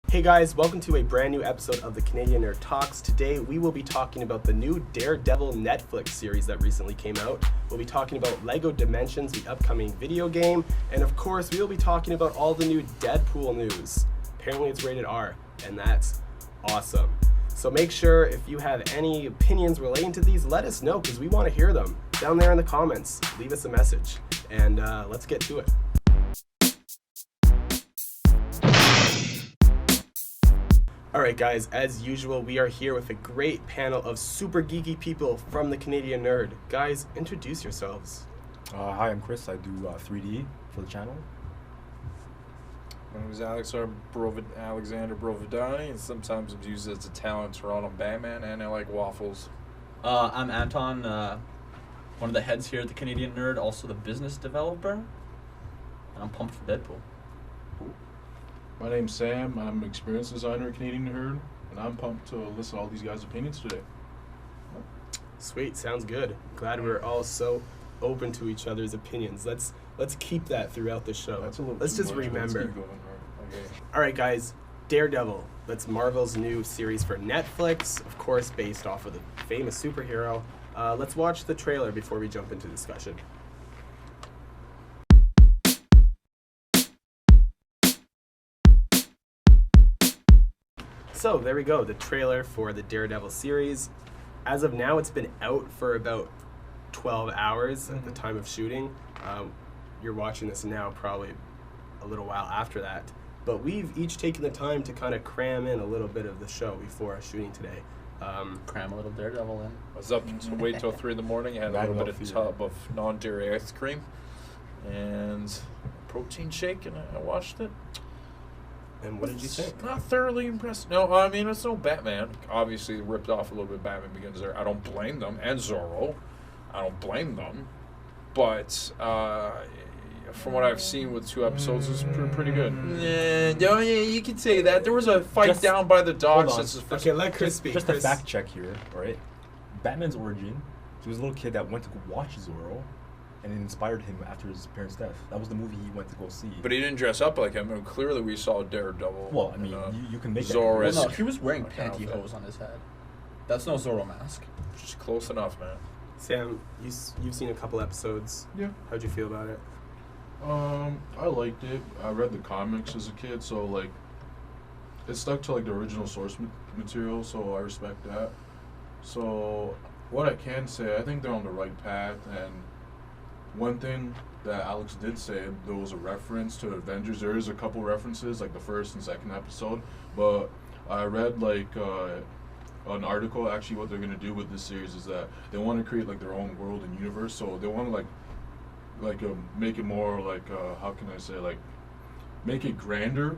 Hey guys, welcome to a brand new episode of the Canadian Nerd Talks. Today we will be talking about the new Daredevil Netflix series that recently came out. We'll be talking about LEGO Dimensions, the upcoming video game, and of course we will be talking about all the new Deadpool news. Apparently it's rated R, and that's awesome. So make sure if you have any opinions relating to these, let us know because we want to hear them. Down there in the comments, leave us a message, and let's get to it. Alright guys, as usual, we are here with a great panel of super geeky people from the Canadian Nerd. Guys, introduce yourselves. Hi, I'm Chris. I do 3D for the channel. My name is Alexander Brovedani, and sometimes I'm used as a talent Toronto Batman, and I like waffles. I'm Anton, one of the heads here at the Canadian Nerd, also the business developer, and I'm pumped for Deadpool. My name's Sam. I'm an experienced designer at Canadian Nerd, and I'm pumped to listen to all these guys' opinions today. Sweet, sounds good. Glad we're all so open to each other's opinions. Let's keep that throughout the show. Let's just remember. Okay. Alright guys, Daredevil. That's Marvel's new series for Netflix, of course based off of the famous superhero. Let's watch the trailer before we jump into discussion. So there we go, the trailer for the Daredevil series. As of now, it's been out for about 12 hours at the time of shooting. You're watching this now probably a little while after that. But we've each taken the time to kind of cram in a little bit of the show before shooting today. Cram a little Daredevil in. I was up to wait till 3 in the morning, had a little bit of tub of non-dairy ice cream, and a protein shake, and I watched it. And what did you think? Not thoroughly impressed. No, I mean, it's no Batman. Obviously, ripped off a little bit Batman Begins there. I don't blame them. And Zorro. I don't blame them. But from what I've seen with 2 episodes, it's pretty good. Yeah, you can say that. There was a fight down by the docks. Okay, let Chris speak. Just a fact check here, alright? Batman's origin, he was a little kid that went to go watch Zorro, and it inspired him after his parents' death. That was the movie he went to go see. But he didn't dress up like him. I mean, clearly, we saw Daredevil. Well, I mean, you can make Zorro. Well, no, he was wearing pantyhose on his head. That's no Zorro mask. Just close enough, man. Sam, you've seen a couple episodes. Yeah. How'd you feel about it? I liked it. I read the comics as a kid, so like, it stuck to like the original source material, so I respect that. So, what I can say, I think they're on the right path, and one thing that Alex did say, there was a reference to Avengers. There is a couple references, like the first and second episode, but I read like an article. Actually, what they're gonna do with this series is that they want to create like their own world and universe. So they want to make it more like how can I say, like make it grander,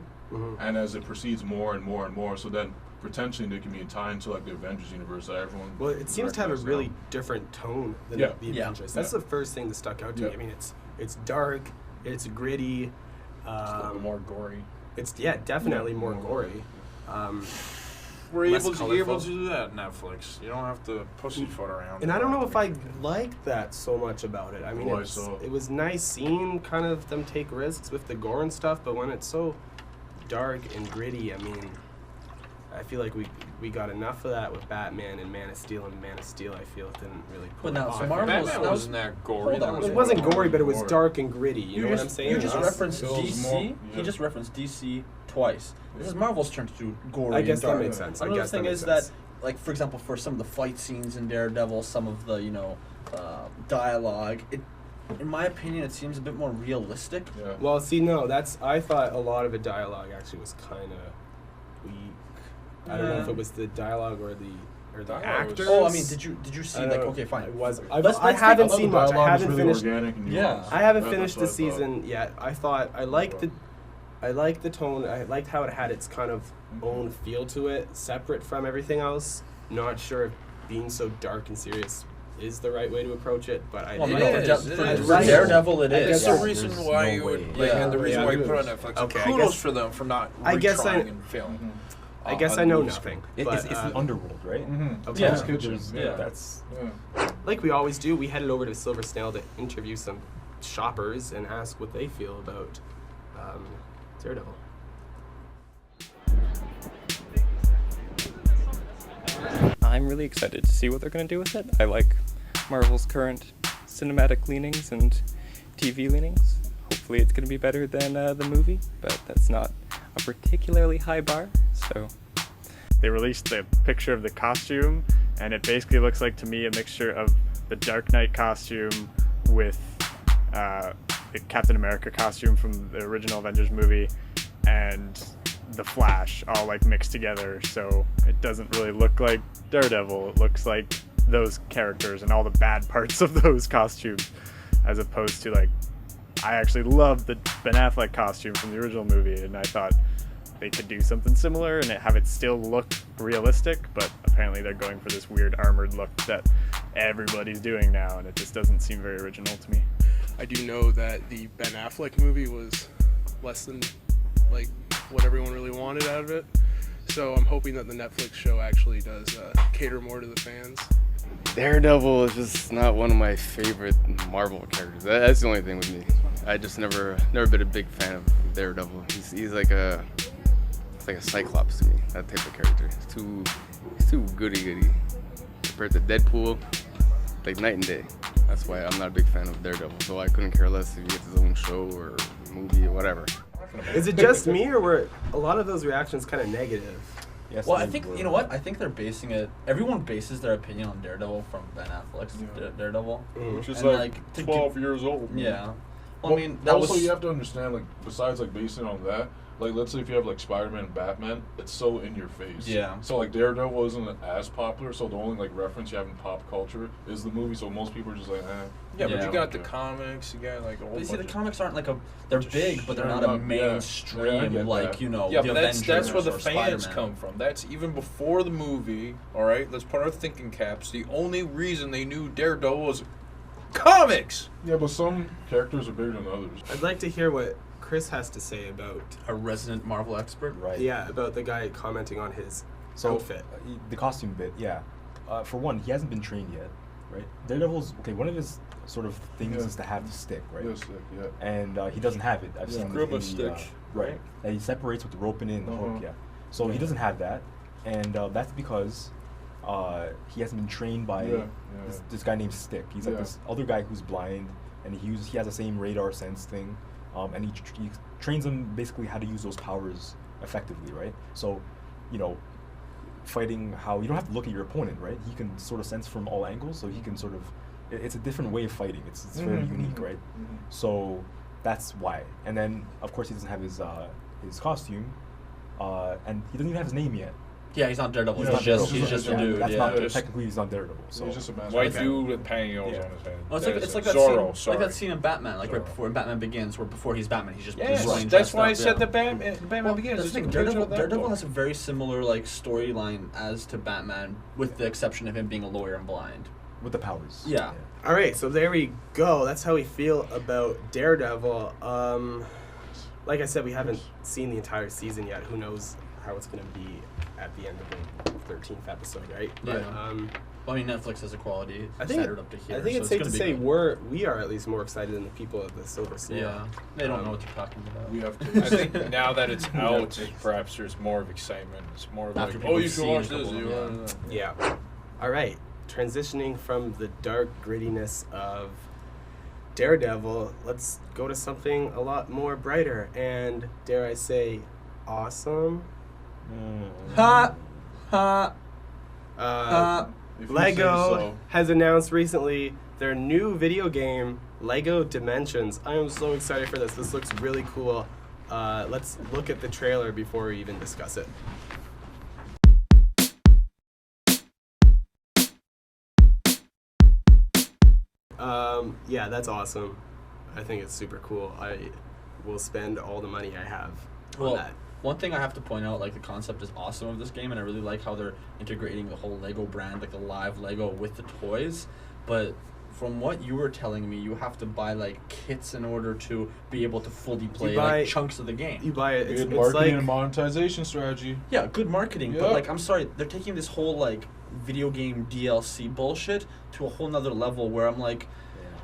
and as it proceeds more and more and more, so then potentially they can be tied to like the Avengers universe that everyone. Well, it seems to have a really different tone than the Avengers. That's the first thing that stuck out to me. I mean, it's dark, it's gritty, It's a little bit more gory. It's definitely more gory. We're able colorful. to do that, Netflix. You don't have to pussyfoot around. And I don't know if I like that so much about it. I mean, it was nice seeing kind of them take risks with the gore and stuff, but when it's so dark and gritty, I mean, I feel like we got enough of that with Batman and Man of Steel, and Man of Steel I feel didn't really pull But now, it off. so Marvel's... Batman wasn't that gory. Hold on. It wasn't gory, but it was dark and gritty. You know what I'm saying? You just referenced Feels DC. more- He just referenced DC twice. This is Marvel's turn to do gory. I guess and that dark. makes sense. Another thing is that, like, for example, for some of the fight scenes in Daredevil, some of the dialogue, in my opinion, it seems a bit more realistic. Yeah. Well, see, no, I thought a lot of the dialogue actually was kind of weak. I don't know if it was the dialogue or the Dialogue actors. Oh, I mean, did you see, like, okay, fine. It was. Let's I haven't take- seen much. I haven't finished. Yeah. I haven't finished the season yet. I thought I liked the tone. I liked how it had its kind of own feel to it, separate from everything else. Not sure if being so dark and serious is the right way to approach it, but I. Well, It no, is, for it is. Daredevil, it I is. guess That's so. the reason There's why no you would, way. like, and the reason why you put on Yeah. Netflix. Okay, I Kudos guess- for them for not I guess I- retrying and failing. I guess I know nothing. It's But, the underworld, right? okay. Yeah. There's- Yeah. That's Like we always do, we headed over to Silver Snail to interview some shoppers and ask what they feel about Daredevil. I'm really excited to see what they're going to do with it. I like Marvel's current cinematic leanings and TV leanings. Hopefully it's going to be better than the movie, but that's not a particularly high bar, so... They released the picture of the costume, and it basically looks like, to me, a mixture of the Dark Knight costume with the Captain America costume from the original Avengers movie and the Flash all like mixed together. So it doesn't really look like Daredevil. It looks like those characters and all the bad parts of those costumes, as opposed to like, I actually love the Ben Affleck costume from the original movie, and I thought they could do something similar and have it still look realistic, but apparently they're going for this weird armored look that everybody's doing now, and it just doesn't seem very original to me. I do know that the Ben Affleck movie was less than like what everyone really wanted out of it, so I'm hoping that the Netflix show actually does cater more to the fans. Daredevil is just not one of my favorite Marvel characters. That's the only thing with me. I just never been a big fan of Daredevil. He's like a Cyclops to me, that type of character. He's too goody-goody compared to Deadpool, like night and day. That's why I'm not a big fan of Daredevil. So I couldn't care less if he gets his own show or movie or whatever. Is it just me, or were a lot of those reactions kind of negative? Yes, Well, I think, you know what? I think they're basing it... Everyone bases their opinion on Daredevil from Ben Affleck's Daredevil. Which is And, like 12 years old. Yeah. Well, I mean, that also, was... you have to understand, like, besides, like, basing on that, like, let's say if you have, like, Spider-Man and Batman, it's so in your face. Yeah. So, like, Daredevil isn't as popular, so the only, like, reference you have in pop culture is the movie, so most people are just like, eh. Yeah, but Yeah. you got the comics, you got, like, a whole But you see, the bunch of- comics aren't like a... They're big, but they're not a mainstream, Yeah, I get like, that. you know, Yeah, the but Avengers that's where the or fans Spider-Man. come from. That's even before the movie, all right? Let's put our thinking caps. The only reason they knew Daredevil was comics! Yeah, but some characters are bigger than others. I'd like to hear what Chris has to say about A resident Marvel expert. Right. about the guy commenting on his So outfit. The costume bit, yeah. For one, he hasn't been trained yet, right? Daredevil's okay. One of his sort of things Yeah. is to have the stick, right? Yes, yeah. And he doesn't have it. I've Yeah. seen Grandma in the, stick, right? That he separates with the rope in it and the hook, Uh-huh. yeah. So he doesn't have that, and that's because he hasn't been trained by Yeah, this guy named Stick. He's like Yeah. this other guy who's blind, and he has the same radar sense thing, and he trains him basically how to use those powers effectively, right? So, you know, fighting how you don't have to look at your opponent, right? He can sort of sense from all angles, so he can sort of. It's a different way of fighting. It's very unique, right? So that's why. And then of course he doesn't have his costume, and he doesn't even have his name yet. Yeah, he's not Daredevil. Yeah, He's just yeah, a dude. That's Yeah. not Just- technically he's not Daredevil. So He's just a master. White Okay. dude with pantyhose Yeah. on his head. Well, it's That like, is it's like it. that Zorro, scene, sorry. like that scene in Batman, like right Zorro. before Batman Begins, where before he's Batman, he's just Yes, plain that's dressed why I up, said yeah. the Batman Well, Begins. that's It's the a thing. picture of that Daredevil book. has a very similar like storyline as to Batman, with the exception of him being a lawyer and blind. with the powers. Yeah. All right, so there we go. That's how we feel about Daredevil. Like I said, we haven't seen the entire season yet. Who knows how it's going to be at the end of the 13th episode, right? But, Yeah. Well, I mean, Netflix has a quality I think centered up to here. I think so it's safe to gonna be say good. we are at least more excited than the people of the Silver Slot. Yeah, they don't know what they're talking about. We have I to. think now that it's out, perhaps there's more of excitement. It's more of After like, people oh, you have should seen watch a couple this. of them, Yeah. All right. Transitioning from the dark grittiness of Daredevil, let's go to something a lot more brighter and, dare I say, awesome. Ha! Ha! If you say Lego so. has announced recently their new video game, Lego Dimensions. I am so excited for this. This looks really cool. Let's look at the trailer before we even discuss it. Yeah, that's awesome. I think it's super cool. I will spend all the money I have on Well, that. one thing I have to point out, like, the concept is awesome of this game, and I really like how they're integrating the whole Lego brand, like the live Lego with the toys. But from what you were telling me, you have to buy, like, kits in order to be able to fully play, buy- like, chunks of the game. You buy it. It's, Good it's marketing like and monetization strategy. Yeah, good marketing, Yeah. but, like, I'm sorry, they're taking this whole, like, video game DLC bullshit to a whole nother level where I'm like,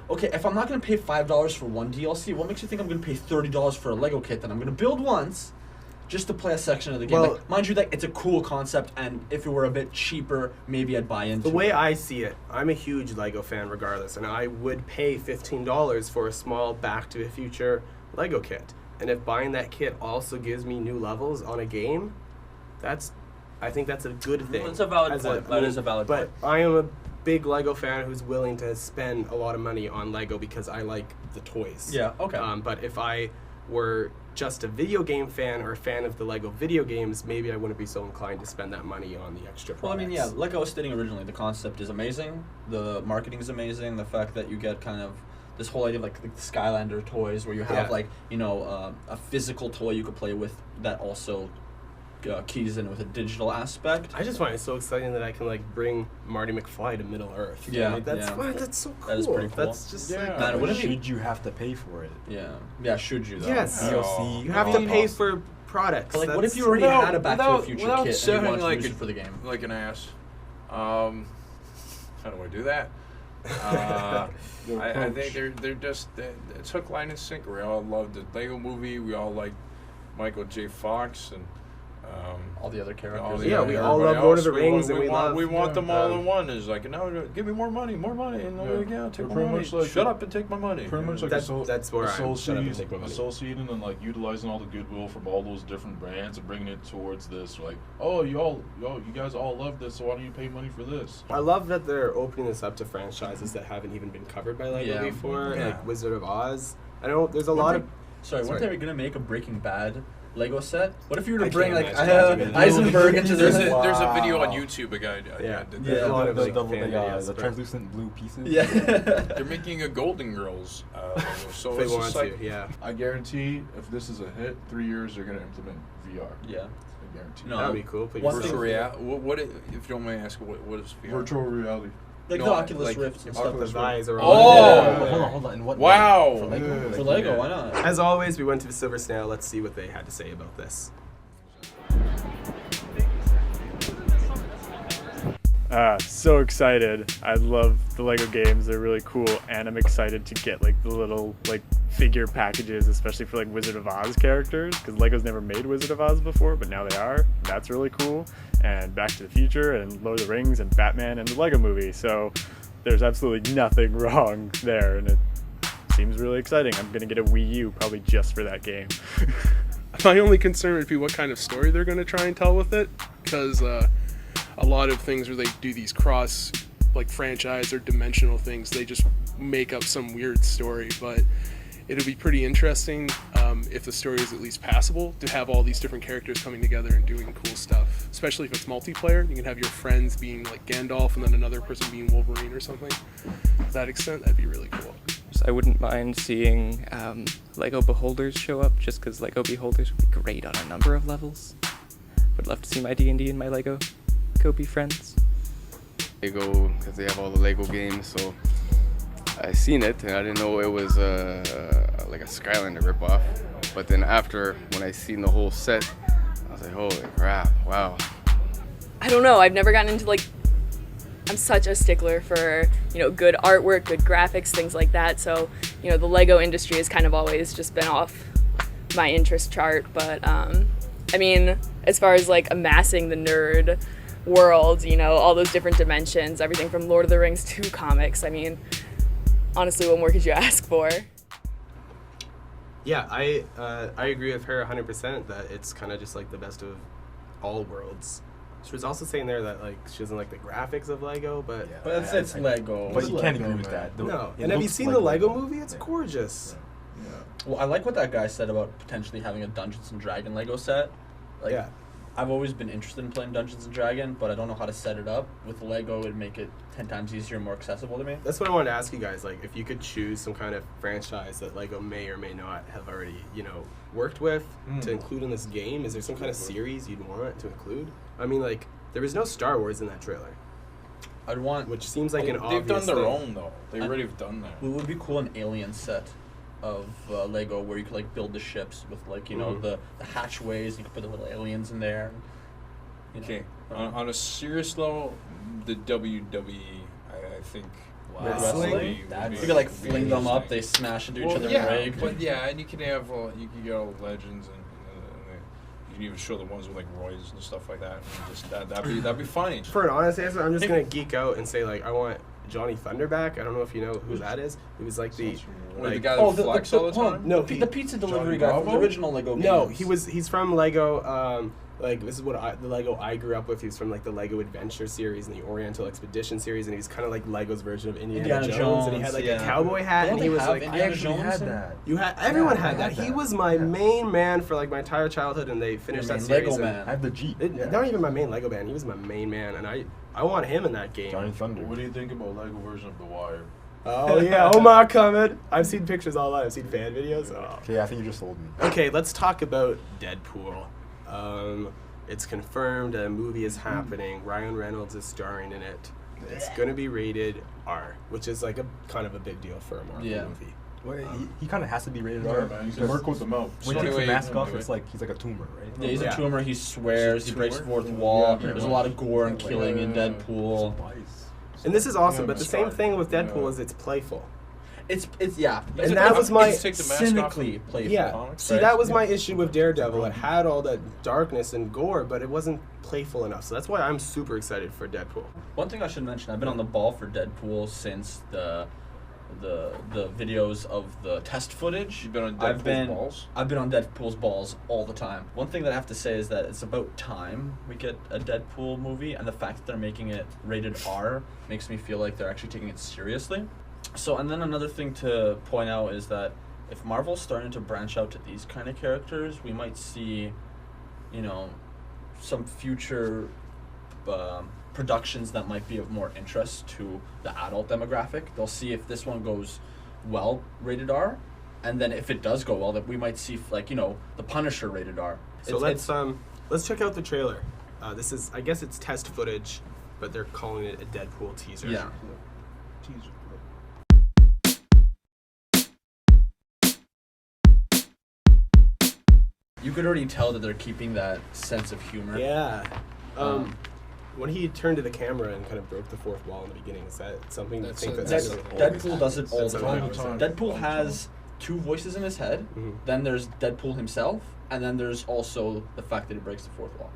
okay, if I'm not going to pay $5 for one DLC, what makes you think I'm going to pay $30 for a Lego kit that I'm going to build once just to play a section of the game. Well- Like, mind you, like it's a cool concept, and if it were a bit cheaper, maybe I'd buy into The way it. I see it, I'm a huge Lego fan regardless, and I would pay $15 for a small Back to the Future Lego kit. And if buying that kit also gives me new levels on a game, I think that's a good thing. That's a valid As point. That is a valid but point. I am a big Lego fan who's willing to spend a lot of money on Lego because I like the toys. Yeah, okay. But if I were just a video game fan or a fan of the Lego video games, maybe I wouldn't be so inclined to spend that money on the extra products. Well, I mean, yeah, like I was stating originally, the concept is amazing. The marketing is amazing. The fact that you get kind of this whole idea of like the Skylander toys, where you have Yeah. like a physical toy you could play with that also keys in with a digital aspect. I just find it so exciting that I can like bring Marty McFly to Middle Earth. Yeah, Like, that's yeah. fun. That's so cool. That is pretty cool. That's just Yeah. like, Man, But wouldn't it be- should you have to pay for it? Yeah, should you though? yes, DLC. you have to pay for products. But like, what if That's- you already Without- had a Back to the without- Future without kit and you sounding wanted to like use a- it for the game? Like an ass. How do I do that? I think they're just it's hook, line, and sinker. We all loved the Lego Movie. We all like Michael J. Fox and All the other characters. all Yeah, we all everybody love Lord of else. the Rings, and we we want love- we want them all yeah. in one. Is like, no, give me more money, and Yeah. take my Pretty money. much like- Shut up and take my money. Pretty much like That's where I'm shut up and take my money. associating and like utilizing all the goodwill from all those different brands and bringing it towards this. Like, you guys all love this, so why don't you pay money for this? I love that they're opening this up to franchises that haven't even been covered by Lego Yeah. before, Yeah. like Wizard of Oz. I know there's a lot of. Weren't Sorry. they gonna make a Breaking Bad Lego set? What if you were to I bring can't like imagine that. Eisenberg into There's this? a video on Wow. YouTube. A guy Yeah. did There's that. a lot of, like, the fan videos, the but- translucent blue pieces. Yeah. They're making a Golden Girls. Logo, so If they it's want just to, like, yeah. I guarantee if this is a hit, 3 years they're gonna implement VR. Yeah. I guarantee. No. That would be cool. Put One your virtual thing- stuff- reality. What if you don't mind asking? What is VR? Virtual reality. Like No, the Oculus like Rifts and Oculus stuff. Rift. Visor. Oh! Hold on. In what? Wow. For Lego? For Lego, Yeah. why not? As always, we went to the Silver Snail. Let's see what they had to say about this. So excited. I love the Lego games. They're really cool, and I'm excited to get like the little like figure packages, especially for like Wizard of Oz characters, because Lego's never made Wizard of Oz before, but now they are. That's really cool. And Back to the Future and Lord of the Rings and Batman and the Lego Movie. So there's absolutely nothing wrong there, and it seems really exciting. I'm gonna get a Wii U probably just for that game. My only concern would be what kind of story they're going to try and tell with it, because a lot of things where they do these cross, like franchise or dimensional things, they just make up some weird story. But it'll be pretty interesting if the story is at least passable, to have all these different characters coming together and doing cool stuff. Especially if it's multiplayer, you can have your friends being like Gandalf and then another person being Wolverine or something. To that extent, that'd be really cool. So I wouldn't mind seeing Lego Beholders show up, just because Lego Beholders would be great on a number of levels. Would love to see my D&D and my Lego go be friends. Lego, because they have all the Lego games, so I seen it and I didn't know it was like a Skylander ripoff. But then after, when I seen the whole set, I was like, holy crap, wow. I don't know. I've never gotten into like. I'm such a stickler for good artwork, good graphics, things like that. So the Lego industry has kind of always just been off my interest chart. But I mean, as far as like amassing the nerd world, all those different dimensions, everything from Lord of the Rings to comics. I mean, honestly, what more could you ask for? Yeah, I agree with her 100% that it's kind of just like the best of all worlds. She was also saying there that like she doesn't like the graphics of Lego, but Yeah. But it's Lego. But you can't Lego, agree with man. that. no. It And have you looks seen like the Lego movie? It's gorgeous. Yeah. Well, I like what that guy said about potentially having a Dungeons and Dragon Lego set. Like, Yeah. I've always been interested in playing Dungeons and Dragon, but I don't know how to set it up. With Lego, it'd make it 10 times easier and more accessible to me. That's what I wanted to ask you guys. Like, if you could choose some kind of franchise that Lego may or may not have already, worked with to include in this game, is there some kind of series you'd want to include? I mean, like, there was no Star Wars in that trailer, I'd want. which seems like an They've obvious done their thing. own though. They already have done that. It would be cool an alien set of Lego where you could like build the ships with like Mhm. the hatchways. You could put the little aliens in there. Okay. On a serious level, the WWE, I think. Wrestling? would be- You would be- could like would be fling them up. interesting. They smash into each Well, other yeah, and break. but yeah, and you can have you can get all the legends and you can even show the ones with like Roy's and stuff like that. And just that'd be funny. For an honest answer, I'm just gonna geek out and say like I want Johnny Thunder back. I don't know if you know who that is. He was like the The guy that flex all the time. No, the pizza delivery Johnny guy from the Bravo? original Lego games. No, he's from Lego. Like this is the Lego I grew up with. He's from like the Lego Adventure series and the Oriental Expedition series, and he's kind of like Lego's version of Indiana Jones. And he had like a cowboy hat, and he was like, I actually had that. you had everyone Yeah, had I that. had He that. was my main man for like my entire childhood, and they finished that series. Lego and man. I have the Jeep. Not even my main Lego man. He was my main man, and I want him in that game. Johnny Thunder. What do you think about Lego version of The Wire? Oh yeah, Omar coming. I've seen pictures all that. I've seen fan videos. Oh. Okay, I think you just sold me. Okay, let's talk about Deadpool. It's confirmed a movie is happening. Ryan Reynolds is starring in it. It's gonna be rated R, which is like a kind of a big deal for a Marvel movie. Well, he kind of has to be rated Yeah, R. man, he's a because merc with the mouth. When he So takes the anyway, mask off, anyway. it's like he's like a tumor, right? Yeah, he's Yeah. a tumor. He swears. He breaks the fourth wall. There's a lot of gore and killing in Deadpool. And this is awesome, Yeah, but the that's same right. thing with Deadpool Yeah. is it's playful. It's And that was my- Just take the mask off cynically and- playful. Yeah. comics, See, right? that was my issue with Daredevil. It had all that darkness and gore, but it wasn't playful enough. So that's why I'm super excited for Deadpool. One thing I should mention, I've been on the ball for Deadpool since the videos of the test footage. You've been on I've Deadpool's been, balls? I've been on Deadpool's balls all the time. One thing that I have to say is that it's about time we get a Deadpool movie, and the fact that they're making it rated R makes me feel like they're actually taking it seriously. So, and then another thing to point out is that if Marvel's starting to branch out to these kind of characters, we might see, some future productions that might be of more interest to the adult demographic. They'll see if this one goes well, rated R, and then if it does go well, that we might see the Punisher rated R. So let's check out the trailer. This is, I guess it's test footage, but they're calling it a Deadpool teaser. Yeah. Teaser. You could already tell that they're keeping that sense of humor. Yeah. When he turned to the camera and kind of broke the fourth wall in the beginning, is that something you think that's Deadpool does it all That's the all time. the time. Deadpool has two voices in his head. Mhm. Then there's Deadpool himself, and then there's also the fact that he breaks the fourth wall.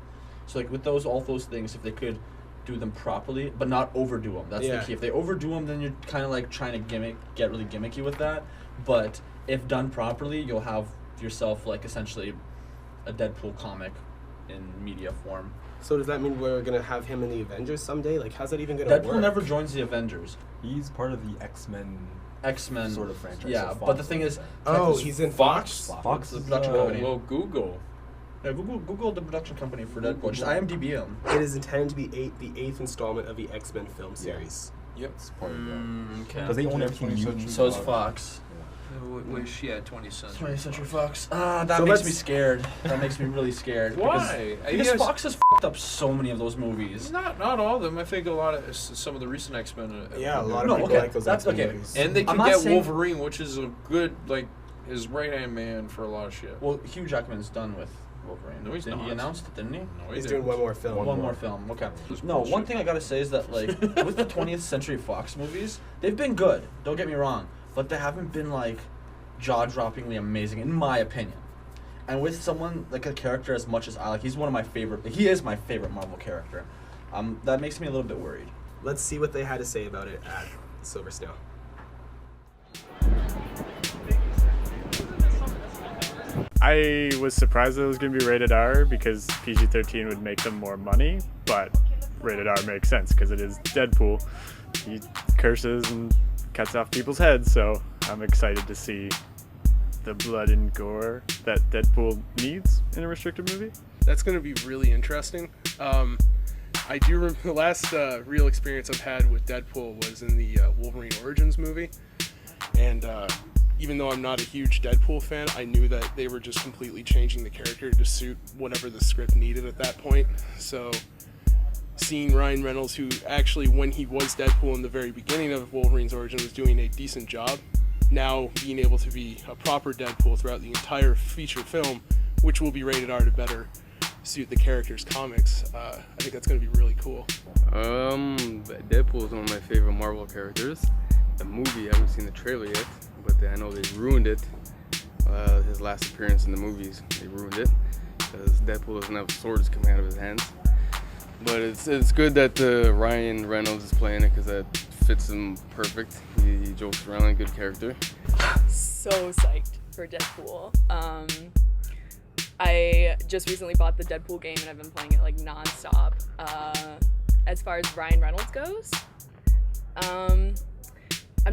So like with all those things, if they could do them properly, but not overdo them, that's Yeah. the key. If they overdo them, then you're kind of like trying to get really gimmicky with that. But if done properly, you'll have yourself like essentially a Deadpool comic in media form. So does that mean we're gonna have him in the Avengers someday? Like, how's that even gonna work? Deadpool never joins the Avengers. He's part of the X-Men X-Men sort of franchise. Yeah, so but the Fox thing is, Oh, Deadpool's he's in Fox? Fox. Fox the is, production company. Well, Google. Yeah, Google the production company for Deadpool. Just IMDb him. It is intended to be the eighth installment of the X-Men film series. Yep. It's part of that. Okay. Because they own Yeah, everything 20th mutant. century So is Fox. Fox. Wish, yeah, 20th century. 20th Century Fox. That So makes let's- me scared. That makes me really scared. Why? Because Yes. Fox has f***ed up so many of those movies. Not all of them. I think a lot of some of the recent X-Men. Yeah, a lot of No, people okay, like those that's X-Men okay. movies. And they I'm could not get saying- Wolverine, which is a good his right hand man for a lot of shit. Well, Hugh Jackman's done with Wolverine. No, he's He not. announced it, didn't he? No, He's didn't. doing one more film. One more film. Okay. This No, one bullshit. thing I gotta say is that like with the 20th Century Fox movies, they've been good. Don't get me wrong, but they haven't been like jaw-droppingly amazing in my opinion. And with someone like a character as much as I like, he's one of my favorite. He is my favorite Marvel character. That makes me a little bit worried. Let's see what they had to say about it at Silver Snail. I was surprised that it was going to be rated R because PG-13 would make them more money, but rated R makes sense because it is Deadpool. He curses and cuts off people's heads, so I'm excited to see the blood and gore that Deadpool needs in a restricted movie. That's going to be really interesting. I do remember the last real experience I've had with Deadpool was in the Wolverine Origins movie, and even though I'm not a huge Deadpool fan, I knew that they were just completely changing the character to suit whatever the script needed at that point. So seeing Ryan Reynolds, who actually, when he was Deadpool in the very beginning of Wolverine's origin, was doing a decent job, now being able to be a proper Deadpool throughout the entire feature film, which will be rated R to better suit the character's comics, I think that's going to be really cool. Deadpool is one of my favorite Marvel characters. The movie, I haven't seen the trailer yet, but I know they ruined it. His last appearance in the movies, they ruined it. because Deadpool doesn't have swords coming out of his hands. But it's good that Ryan Reynolds is playing it because that fits him perfect. He jokes around, like a good character. So psyched for Deadpool. I just recently bought the Deadpool game and I've been playing it like nonstop. As far as Ryan Reynolds goes, I'm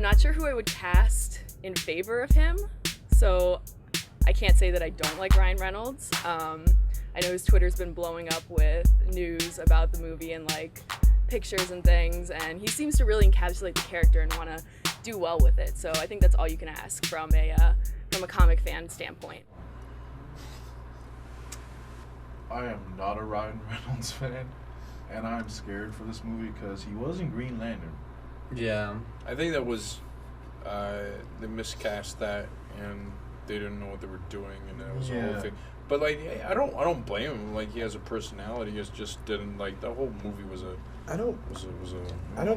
not sure who I would cast in favor of him, so I can't say that I don't like Ryan Reynolds. I know his Twitter's been blowing up with news about the movie and like pictures and things, and he seems to really encapsulate the character and want to do well with it. So I think that's all you can ask from a comic fan standpoint. I am not a Ryan Reynolds fan, and I'm scared for this movie because he was in Green Lantern. Yeah. I think that was they miscast that and they didn't know what they were doing, and that was the whole thing. But like, I don't blame him. Like, he has a personality. He just didn't like the whole movie was a. I don't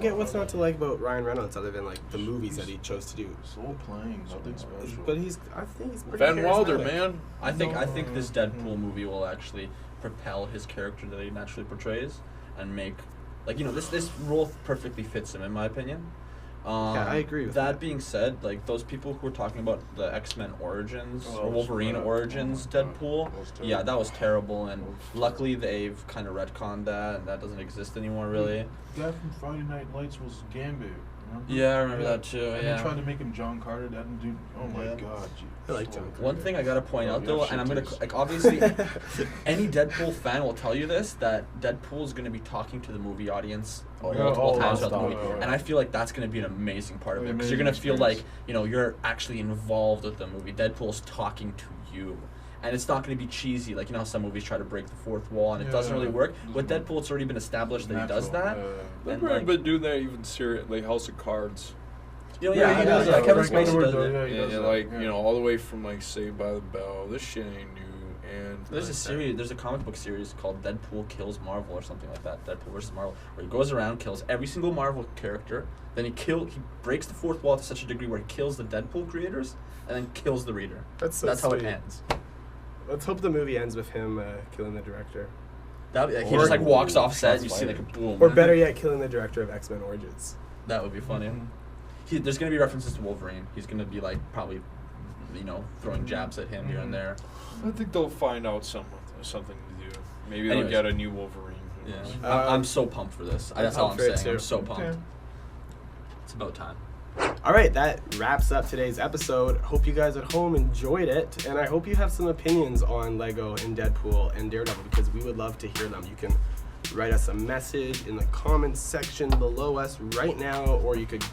get what's not to like about Ryan Reynolds other than like the movies that he chose to do. So plain, nothing special. But I think he's pretty Van Wilder, charismatic. man. I think this Deadpool movie will actually propel his character that he naturally portrays and make, like, you know, this role perfectly fits him in my opinion. Yeah, I agree with that. Being said, like, those people who were talking about the X-Men Origins Oh, or Wolverine that- Origins oh my God. Deadpool, That was yeah, terrible. that was terrible, and That was luckily they've kind of retconned that, and that doesn't exist anymore, really. The guy from Friday Night Lights was Gambit. Remember? Yeah, I remember that too. And Yeah. they tried to make him John Carter. That didn't do. Oh my Yeah. God. Geez. I like John Carter. One thing I gotta point out yeah, though, shit and I'm gonna takes. like obviously, any Deadpool fan will tell you this, that Deadpool is gonna be talking to the movie audience multiple times throughout the movie, and I feel like that's gonna be an amazing part of it because you're gonna feel like, you know, you're actually involved with the movie. Deadpool's talking to you. And it's not going to be cheesy, like, you know how some movies try to break the fourth wall and it doesn't really work. With Deadpool, it's already been established that he does that. They've And, probably like, been doing that even serious, like House of Cards. you know, yeah, he does that. that. Kevin Frank Spacey Underwood, does yeah, it. he Yeah, does that. like, Yeah. you know, all the way from like Saved by the Bell. This shit ain't new. And There's a series, there's a comic book series called Deadpool Kills Marvel or something like that. Deadpool vs. Marvel, where he goes around, kills every single Marvel character, then he breaks the fourth wall to such a degree where he kills the Deadpool creators, and then kills the reader. That's so That's how it sweet. ends. Let's hope the movie ends with him killing the director. He just like walks off set, and you see like a boom. Or better yet, killing the director of X-Men Origins. That would be funny. There's gonna be references to Wolverine. He's gonna be like probably, you know, throwing jabs at him here and there. I think they'll find out something to do. Maybe they'll Anyways. get a new Wolverine. Who Yeah, knows? I'm so pumped for this. That's all I'm pumped for it saying. I'm too. so pumped. Okay. It's about time. All right, that wraps up today's episode. Hope you guys at home enjoyed it, and I hope you have some opinions on Lego and Deadpool and Daredevil because we would love to hear them. You can write us a message in the comments section below us right now, or you could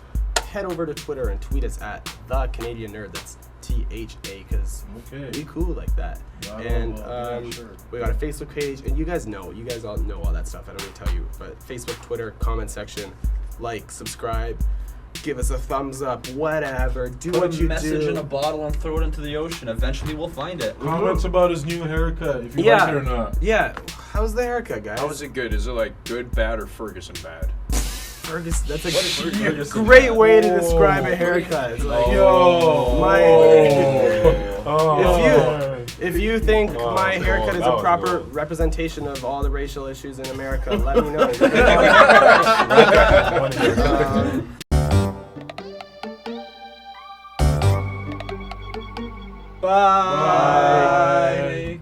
head over to Twitter and tweet us at The Canadian Nerd. That's THA, because we cool like that. And we got a Facebook page, and you guys all know all that stuff. I don't need to tell you, but Facebook, Twitter, comment section, like, subscribe, give us a thumbs up, whatever. Do Put what a you message do. in a bottle and throw it into the ocean. Eventually, we'll find it. Comments about his new haircut, if you Yeah. like it or not. Yeah, how's the haircut, guys? How is it good? Is it like good, bad, or Ferguson bad? Fergus, that's What is a Ferguson great bad? way to describe a haircut. It's like, Yo. my. Oh. If you think my haircut is that a was proper gold. representation of all the racial issues in America, let me know. Bye.